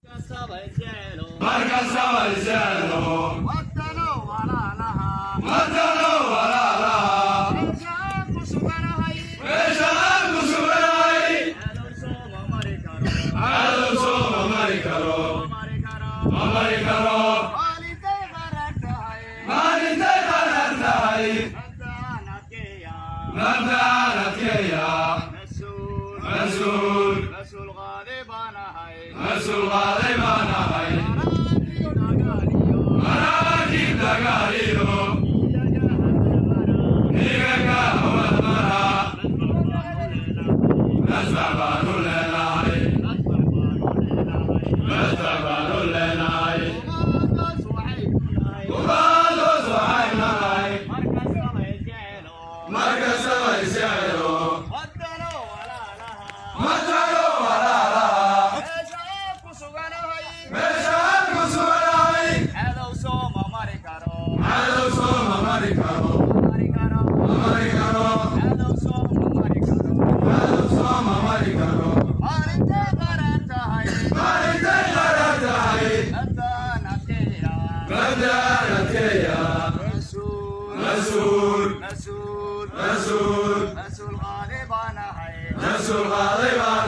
Marcasaba el cielo, marcasaba el cielo, Matano wala laha, matano wala laha, Esa kusugana hai, Esa kusugana hai, Alon so marikaro, Alonso Mamaricaro, Marikaro, Mamaricaro, Malite barata hai, Manite Barata hai, Nandana keya, Nandana Keya, Rasul, Rasul, Rasul ghalibana hai, Rasul Ghalibana hai, Arakiyo nagaliyo, Marakib Dagaliyo, Iyaga hadamara, Nigaga Hawad Mara, Nasbabanu lena hai, Nasbabaru Lenai, Nasbabanu lena hai, Nasbabaru Lenai, Umado suhaibuna hai, Ubado Suhaibna hai, Marcasaba el cielo, marcasaba el cielo, Matano wala laha, matano wala laha, Esa kusugana hai, Esa kusugana hai, Alon so marikaro, Alonso Mamaricaro, Marikaro, Mamaricaro, Alon so marikaro, Alonso Mamaricaro, Malite barata hai, Manite Barata hai, Nandana keya, Nandana Keya, Rasul, Rasul, Rasul, Rasul, Rasul ghalibana hai, Rasul Ghalibana